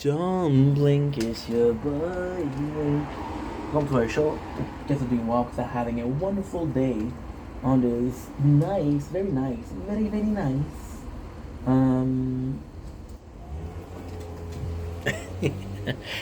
Don't blink, it's your boy. Welcome to our show. Guess it's doing well because I'm having a wonderful day on this nice, very nice. Um,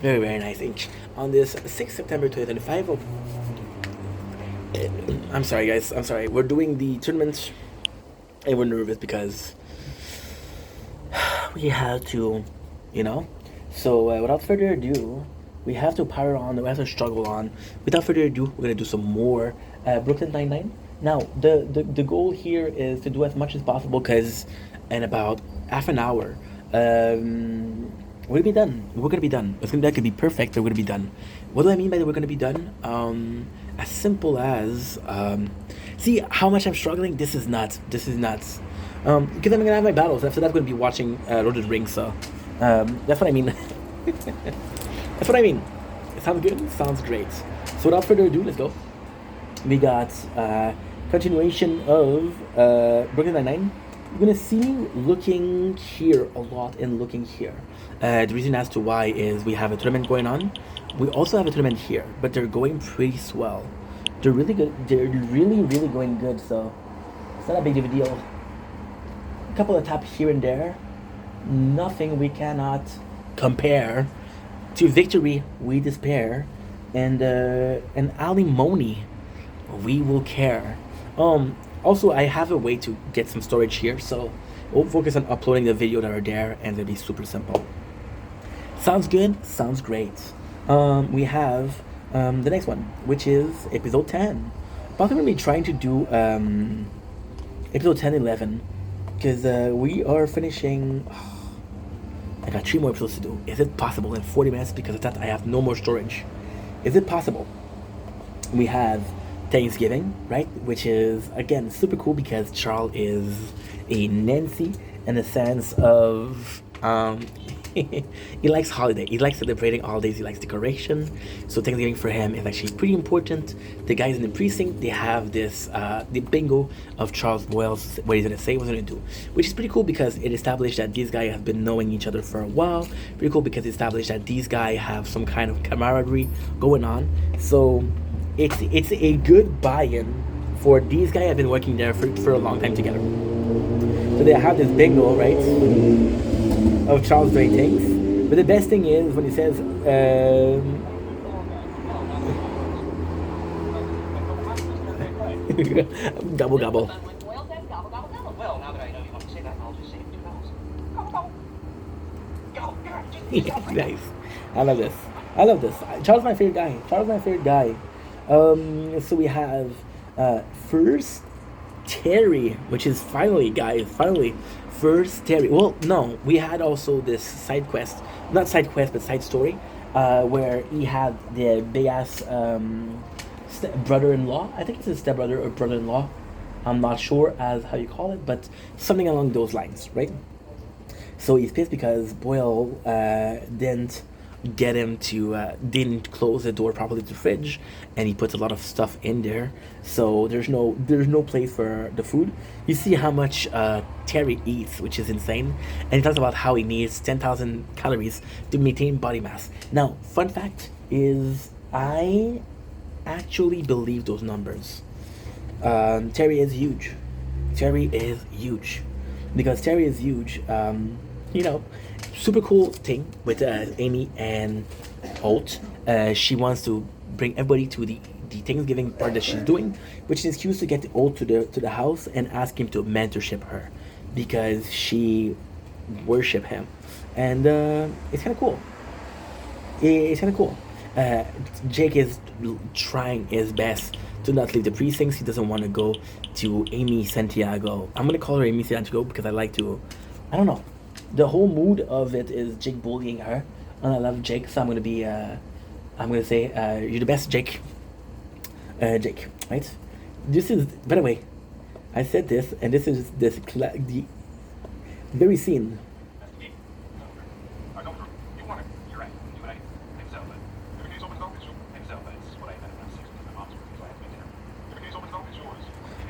very nice inch on this 6th September 2025. Oh, I'm sorry, guys. I'm sorry. We're doing the tournament, and we're nervous because we have to, you know. So without further ado, we have to power on. We have to struggle on. Without further ado, we're gonna do some more Brooklyn Nine-Nine. Now, the goal here is to do as much as possible because in about half an hour, we're gonna be done. We're gonna be done. That could be perfect, but we're gonna be done. What do I mean by that? We're gonna be done? As simple as see how much I'm struggling. This is nuts. This is nuts. Because I'm gonna have my battles. After that, I'm gonna be watching Lord of the Rings. So that's what I mean. That's what I mean. It sounds good. Sounds great. So without further ado, let's go. We got continuation of Brooklyn Nine-Nine. You're gonna see me looking here a lot and looking here. The reason as to why is we have a tournament going on. We also have a tournament here, but they're going pretty swell. They're really good. They're really going good. So it's not a big of a deal. A couple of taps here and there. Nothing we cannot compare to victory. We despair, and alimony we will care. Also, I have a way to get some storage here, so we'll focus on uploading the video that are there, and it'll be super simple. Sounds good. Sounds great. We have the next one, which is episode 10. Probably gonna be trying to do episode 10, 11, because we are finishing. I got 3 more episodes to do. Is it possible in 40 minutes? Because of that, I have no more storage. Is it possible? We have Thanksgiving, right? Which is, again, super cool because Charles is a Nancy in the sense of he likes holiday. He likes celebrating holidays. He likes decoration. So Thanksgiving for him is actually pretty important. The guys in the precinct, they have this the bingo of Charles Boyle's what he's gonna say, what he's gonna do, which is pretty cool because it established that these guys have been knowing each other for a while. Pretty cool because it established that these guys have some kind of camaraderie going on. So it's a good buy-in for these guys have been working there for a long time together. So they have this bingo, right? Of Charles doing things, but the best thing is when he says gobble gobble. Well, now that I know you want to say that, I'll just say it 2 vowels. Gobble, gobble. Yeah, nice. I love this. Charles my favorite guy. So we have first Terry, which is finally first Terry. Well, no, we had also this side quest, not side quest, but side story, where he had the big ass brother-in-law. I think it's his stepbrother or brother-in-law. I'm not sure as how you call it, but something along those lines, right? So he's pissed because Boyle didn't get him to didn't close the door properly to the fridge, and he puts a lot of stuff in there, so there's no place for the food. You see how much Terry eats, which is insane, and he talks about how he needs 10,000 calories to maintain body mass. Now, fun fact is I actually believe those numbers. Terry is huge because Terry is huge. You know, super cool thing with Amy and Holt. She wants to bring everybody to the Thanksgiving part that she's doing, which is an excuse to get Holt to the house and ask him to mentorship her because she worship him, and it's kind of cool. It's kind of cool. Jake is trying his best to not leave the precincts. He doesn't want to go to Amy Santiago. I'm gonna call her Amy Santiago because I like to. I don't know. The whole mood of it is Jake bullying her, and I love Jake, so I'm gonna say, you're the best, Jake. Jake, right? This is, by the way, I said this, and this is the very scene.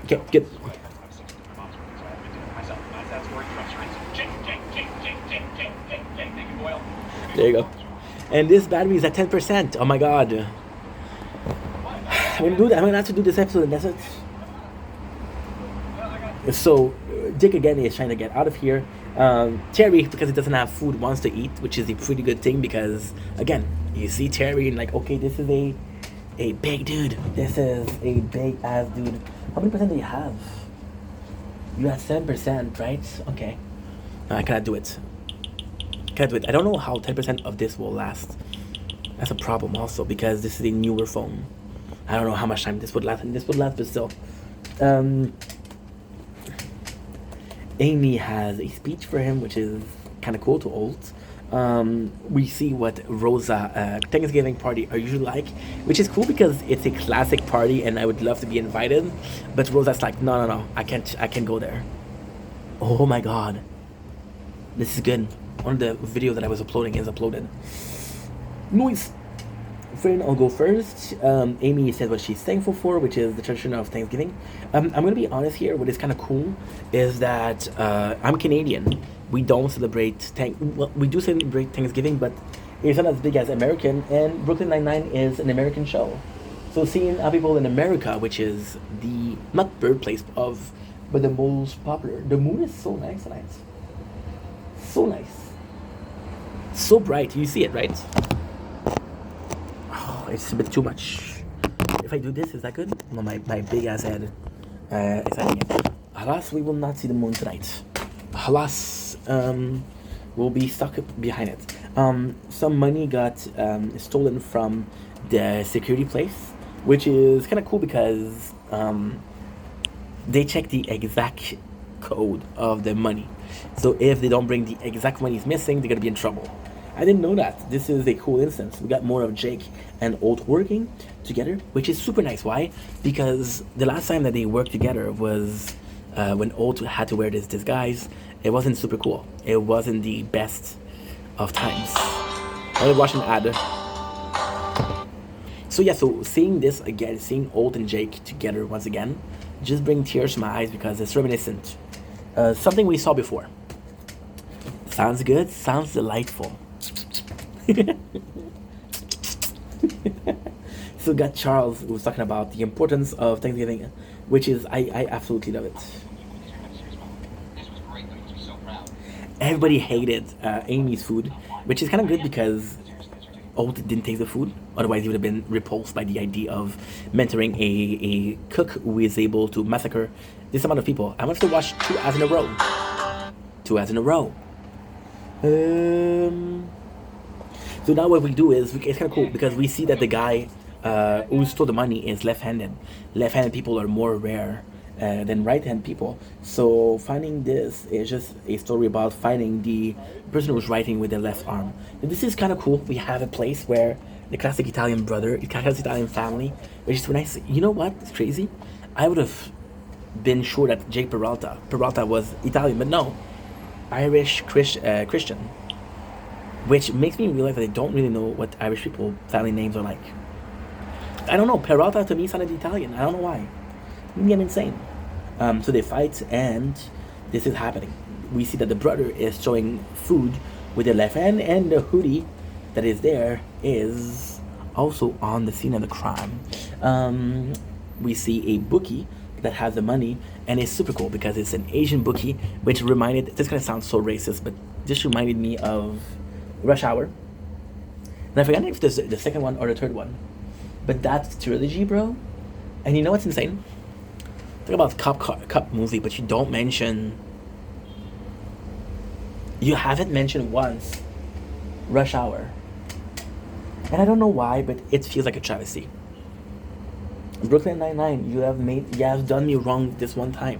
Okay, good. There you go. And this battery is at 10%. Oh my god. I'm gonna do that. I'm gonna have to do this episode and that's it. So Dick again is trying to get out of here. Terry, because he doesn't have food, wants to eat, which is a pretty good thing because again, you see Terry and like, okay, this is a big dude. This is a big ass dude. How many percent do you have? You have 7%, right? Okay. No, I cannot do it. Can't do it. I don't know how 10% of this will last. That's a problem also because this is a newer phone. I don't know how much time this would last, and this would last, but still. Amy has a speech for him, which is kind of cool to Olt. We see what Rosa Thanksgiving party are usually like, which is cool because it's a classic party, and I would love to be invited. But Rosa's like, no, I can't go there. Oh my god, this is good. One of the videos that I was uploading is uploaded. Noise. Friend, I'll go first. Amy said what she's thankful for, which is the tradition of Thanksgiving. I'm gonna be honest here. What is kind of cool is that I'm Canadian. We don't celebrate we do celebrate Thanksgiving, but it's not as big as American. And Brooklyn Nine-Nine is an American show, so seeing how people in America, which is the not birthplace of, but the most popular. The moon is so nice tonight. So nice. So bright. You see it, right? It's a bit too much. If I do this, is that good? No, my big ass head is hiding it. Alas, we will not see the moon tonight. Alas, we'll be stuck behind it. Some money got stolen from the security place, which is kind of cool because they check the exact code of the money. So if they don't bring the exact money is missing, they're gonna be in trouble. I didn't know that. This is a cool instance. We got more of Jake and Olt working together, which is super nice. Why? Because the last time that they worked together was when Olt had to wear this disguise. It wasn't super cool. It wasn't the best of times. I was watching ad. So yeah, so seeing this again, seeing Olt and Jake together once again, just bring tears to my eyes because it's reminiscent. Something we saw before. Sounds good. Sounds delightful. So got Charles who was talking about the importance of Thanksgiving, which is I absolutely love it. Everybody hated Amy's food, which is kind of good because Olt didn't taste the food. Otherwise, he would have been repulsed by the idea of mentoring a cook who is able to massacre this amount of people. I want to watch 2 ads in a row. 2 ads in a row. So now what we do is, it's kind of cool because we see that the guy who stole the money is left-handed. Left-handed people are more rare than right-handed people. So finding this is just a story about finding the person who's writing with their left arm. And this is kind of cool. We have a place where the classic Italian brother, the classic Italian family, which is so nice. You know what? It's crazy. I would have been sure that Jake Peralta was Italian, but no, Irish Christian. Which makes me realize that I don't really know what Irish people family names are like. I don't know. Peralta to me sounded Italian. I don't know why. Maybe I'm insane. So they fight, and this is happening. We see that the brother is showing food with the left hand, and the hoodie that is there is also on the scene of the crime. We see a bookie that has the money, and it's super cool because it's an Asian bookie, which reminded. This kind of sounds so racist, but this reminded me of Rush Hour. And I forgot if there's the second one or the third one. But that's trilogy, bro. And you know what's insane? Talk about cop movie, but you don't mention. You haven't mentioned once Rush Hour. And I don't know why, but it feels like a travesty. Brooklyn Nine-Nine, you have done me wrong this one time.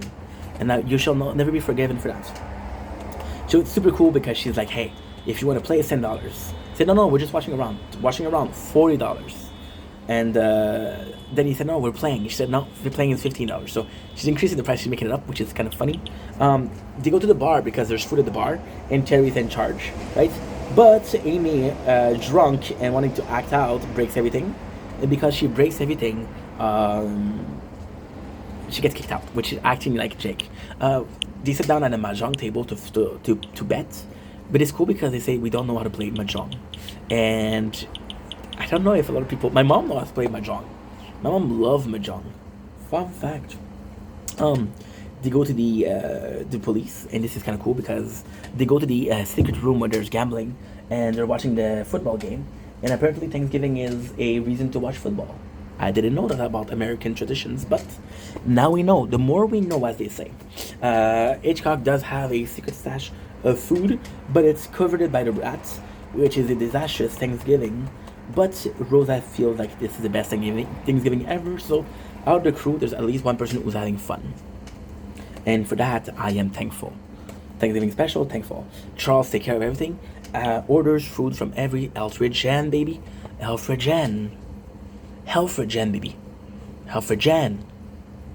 And now you shall never be forgiven for that. So it's super cool because she's like, hey, if you want to play, it's $10. I said, no, we're just watching around, $40. And then he said, no, we're playing. She said, no, we're playing is $15. So she's increasing the price, she's making it up, which is kind of funny. They go to the bar because there's food at the bar, and Terry's in charge, right? But Amy, drunk and wanting to act out, breaks everything. And because she breaks everything, she gets kicked out, which is acting like Jake. They sit down at a mahjong table to bet. But it's cool because they say we don't know how to play mahjong. And I don't know if a lot of people. My mom knows how to play mahjong. My mom loves mahjong. Fun fact. Um, they go to the police, and this is kind of cool because they go to the secret room where there's gambling, and they're watching the football game. And apparently, Thanksgiving is a reason to watch football. I didn't know that about American traditions, but now we know. The more we know, as they say. Hitchcock does have a secret stash of food, but it's covered by the rats, which is a disastrous Thanksgiving. But Rosa feels like this is the best Thanksgiving ever, so out of the crew, there's at least one person who's having fun. And for that, I am thankful. Thanksgiving special, thankful. Charles take care of everything. Orders food from every Alfred Jan, baby. Alfred Jan, baby. Alfred Jan.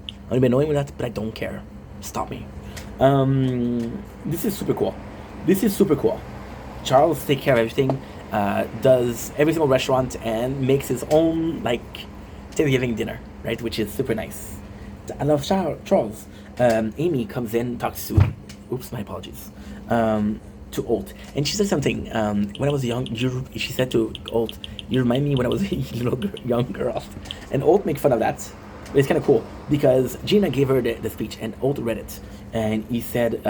I don't even know with that, but I don't care. Stop me. This is super cool. Charles take care of everything. Does every single restaurant and makes his own Thanksgiving dinner, right? Which is super nice. I love Charles. Amy comes in, talks to, oops, my apologies, to Holt, and she said something. When I was young, she said to Holt, "You remind me when I was a young girl," and Holt makes fun of that. It's kind of cool because Gina gave her the speech and Holt read it, and he said,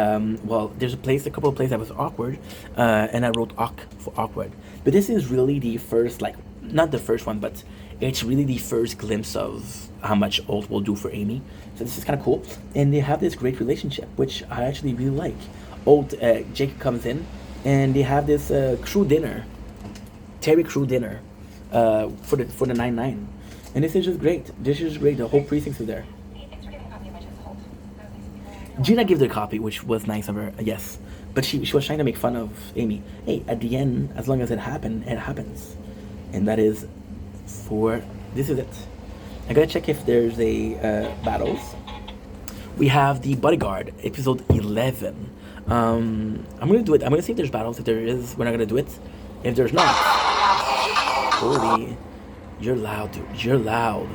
"Well, there's a couple of places that was awkward, and I wrote awk for awkward." But this is really the first, not the first one, but it's really the first glimpse of how much Holt will do for Amy. So this is kind of cool, and they have this great relationship, which I actually really like. Holt, Jake comes in, and they have this crew dinner, Terry crew dinner, for the 9-9. And this is just great. The whole precinct is there. Gina gave the copy, which was nice of her, yes. But she was trying to make fun of Amy. Hey, at the end, as long as it happened, it happens. And that is this is it. I gotta check if there's a battles. We have the Bodyguard, episode 11. I'm gonna do it. I'm gonna see if there's battles. If there is, we're not gonna do it. If there's not, holy... You're loud, dude. You're loud.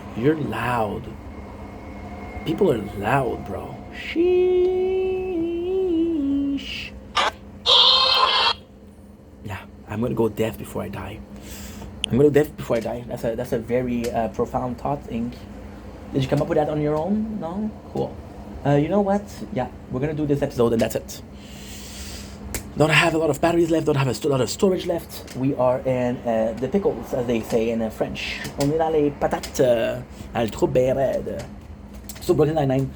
People are loud, bro. Sheesh. Yeah, I'm gonna go deaf before I die. That's a very profound thought, Ink. Did you come up with that on your own? No? Cool. You know what? Yeah, we're gonna do this episode and that's it. Don't have a lot of batteries left, don't have a lot of storage left. We are in the pickles, as they say in French. On est dans les patates, le trou bien raide. So Brooklyn Nine-Nine,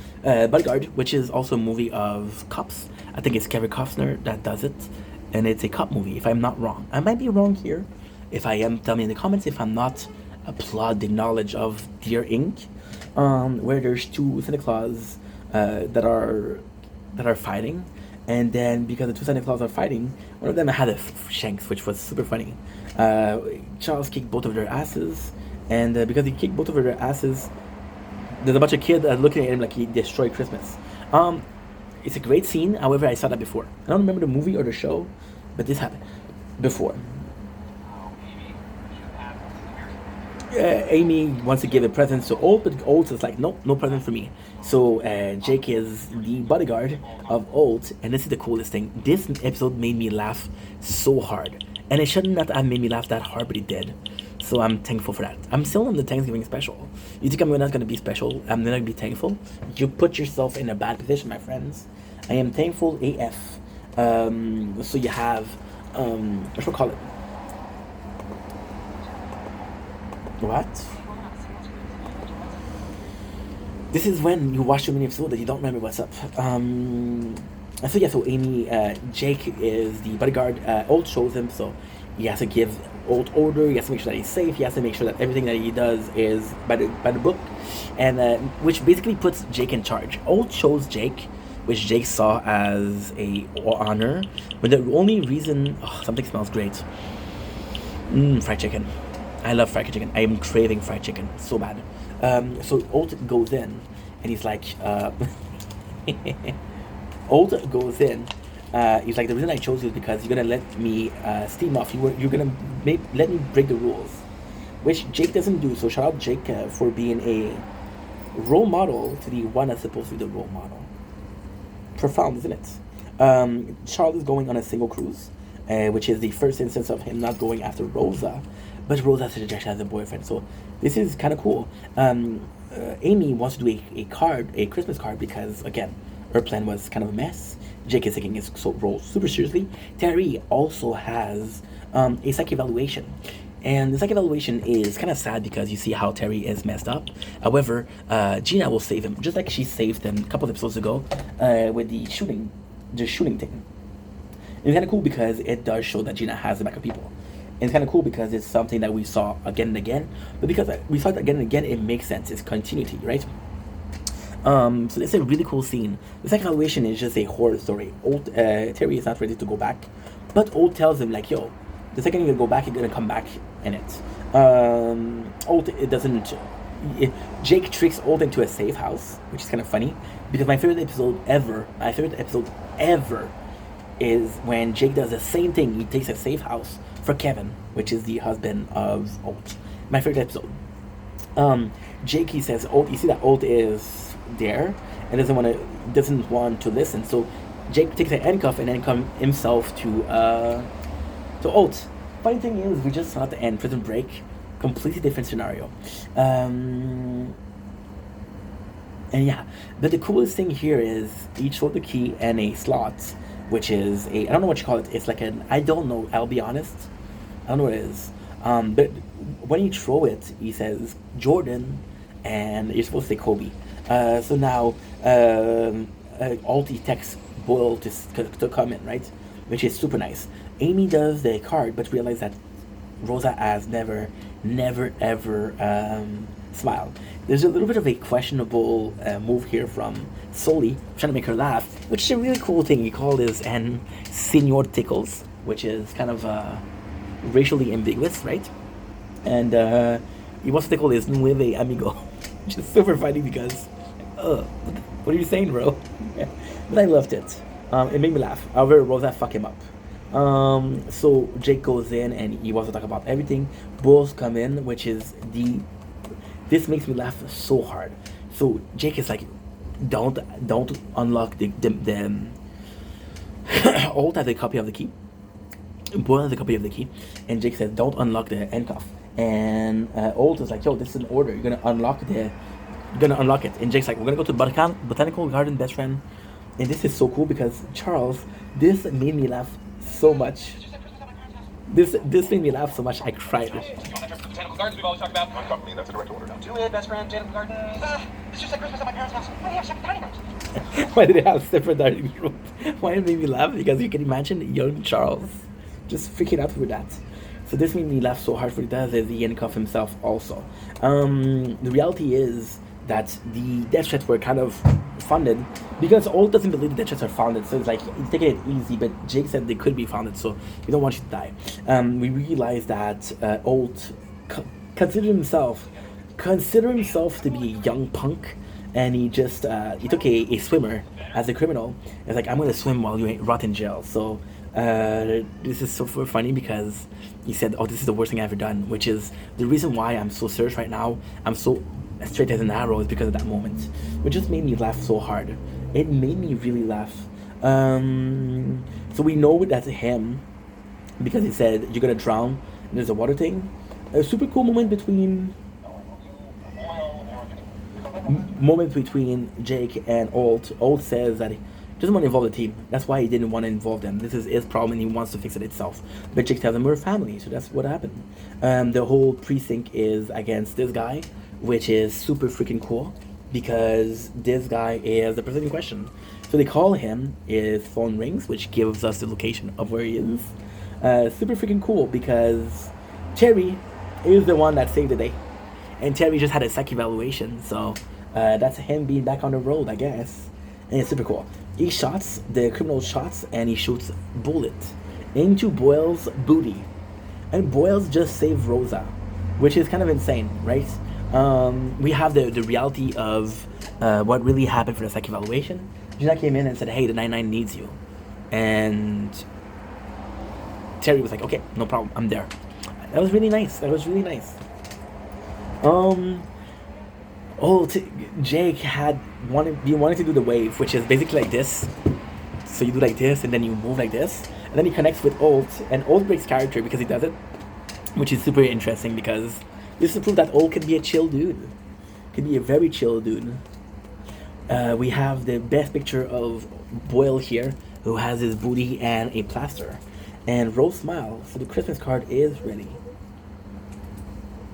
Bodyguard, which is also a movie of cops. I think it's Kevin Costner that does it. And it's a cop movie, if I'm not wrong. I might be wrong here. If I am, tell me in the comments. If I'm not, applaud the knowledge of Dear Ink. Where there's two Santa Claus that are fighting. And then, because the two Santa Claus are fighting, one of them had a shanks, which was super funny. Charles kicked both of their asses, and because he kicked both of their asses, there's a bunch of kids looking at him like he destroyed Christmas. It's a great scene. However, I saw that before. I don't remember the movie or the show, but this happened before. Amy wants to give a present to Holt, but Holt is like, nope, no present for me. So Jake is the bodyguard of Holt, and this is the coolest thing. This episode made me laugh so hard, and it shouldn't have made me laugh that hard, but it did. So I'm thankful for that. I'm still on the Thanksgiving special. You think I'm not going to be special? I'm going to be thankful? You put yourself in a bad position, my friends. I am thankful AF. So you have, what should we call it? What? This is when you watch too many episodes that you don't remember what's up. So Amy, Jake is the bodyguard. Holt shows him, so he has to give Holt order. He has to make sure that he's safe. He has to make sure that everything that he does is by the book, and which basically puts Jake in charge. Holt chose Jake, which Jake saw as a honor, but the only reason something smells great. Fried chicken. I love fried chicken. I am craving fried chicken so bad. So Holt goes in, and he's like, Holt goes in. He's like, the reason I chose you is because you're gonna let me steam off. You're gonna let me break the rules, which Jake doesn't do. So shout out Jake for being a role model to the one that's supposed to be the role model. Profound, isn't it? Charles is going on a single cruise. which is the first instance of him not going after Rosa, but Rosa suggests as a boyfriend. So this is kind of cool. Amy wants to do a Christmas card because again, her plan was kind of a mess. Jake is taking his role super seriously. Terry also has a psych evaluation. And the psych evaluation is kind of sad because you see how Terry is messed up. However, Gina will save him, just like she saved him a couple of episodes ago with the shooting thing. It's kind of cool because it does show that Gina has the back of people. And it's kind of cool because it's something that we saw again and again. But because we saw it again and again, it makes sense. It's continuity, right? So it's a really cool scene. The second evaluation is just a horror story. Terry is not ready to go back, but Old tells him like, "Yo, the second you're gonna go back, you're gonna come back in it." It doesn't. Jake tricks Old into a safe house, which is kind of funny because my favorite episode ever is when Jake does the same thing. He takes a safe house for Kevin, which is the husband of Old. My favorite episode. Jake, he says, Old, you see that Old is there and doesn't want to listen. So Jake takes a handcuff and handcuff himself to Old. Funny thing is, we just saw at the end Prison Break, completely different scenario. And yeah, but the coolest thing here is each showed the key and a slot, which is I don't know what you call it. It's like I don't know. I'll be honest. I don't know what it is. But when you throw it, he says Jordan, and you're supposed to say Kobe. So now, Alti texts Boyle to come in, right? Which is super nice. Amy does the card, but realizes that Rosa has never ever smiled. There's a little bit of a questionable move here from Sully, trying to make her laugh, which is a really cool thing. He called this and Senor Tickles, which is kind of racially ambiguous, right? And he wants to tickle his nueve amigo, which is super funny because, what are you saying, bro? But I loved it. It made me laugh. However, Rosa fuck him up. So Jake goes in and he wants to talk about everything. Bulls come in, which is this makes me laugh so hard. So Jake is like, don't unlock the Old has a copy of the key. Boyle has a copy of the key, and Jake says, "Don't unlock the handcuff." And Old is like, "Yo, this is an order. You're gonna unlock it." And Jake's like, "We're gonna go to botanical garden, best friend." And this is so cool because Charles, this made me laugh so much. This made me laugh so much I cried. Botanical gardens we've always talked about. My company, that's a direct order now. Do it, best friend, botanical gardens. It's just like Christmas at my parents' house. Why do you have separate dining rooms? Why did they have separate dining rooms? Why it made me laugh? Because you can imagine young Charles just freaking out with that. So this made me laugh so hard. For it does is he handcuffed himself also. The reality is that the death threats were kind of funded because Old doesn't believe the death threats are founded. So it's like he's taking it easy, but Jake said they could be founded, so we don't want you to die. We realized that Old considered himself to be a young punk, and he just he took a swimmer as a criminal. It's like, I'm gonna swim while you rot in jail. So this is so funny because he said, "Oh, this is the worst thing I've ever done," which is the reason why I'm so serious right now. I'm so straight as an arrow is because of that moment, which just made me laugh so hard. It made me really laugh. So we know that's him because he said, "You're gonna drown." And there's a water thing. A super cool moment between Jake and Old. Old says that he doesn't want to involve the team. That's why he didn't want to involve them. This is his problem and he wants to fix it itself. But Jake tells him we're family, so that's what happened. The whole precinct is against this guy, which is super freaking cool because this guy is the person in question. So they call him, his phone rings, which gives us the location of where he is. Super freaking cool because Terry is the one that saved the day. And Terry just had a psych evaluation, so that's him being back on the road, I guess. And it's super cool. He shots, the criminal shots, and he shoots bullet into Boyle's booty. And Boyle's just saved Rosa, which is kind of insane, right? We have the reality of what really happened for the psych evaluation. Gina came in and said, "Hey, the 99 needs you." And Terry was like, "Okay, no problem, I'm there." That was really nice. Jake wanted to do the wave, which is basically like this. So you do like this, and then you move like this. And then he connects with Ult, and Ult breaks character because he does it, which is super interesting because this is proof that Ult can be a chill dude. Can be a very chill dude. We have the best picture of Boyle here, who has his booty and a plaster. And Rose Smile, so the Christmas card is ready.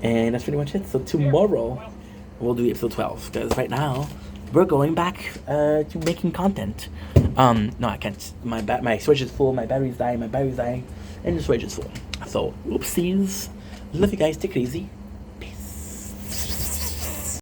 And that's pretty much it. So tomorrow, we'll do episode 12, because right now, we're going back to making content. No, I can't. My storage is full, my battery's dying, and the storage is full. So, oopsies. Love you guys, take it easy.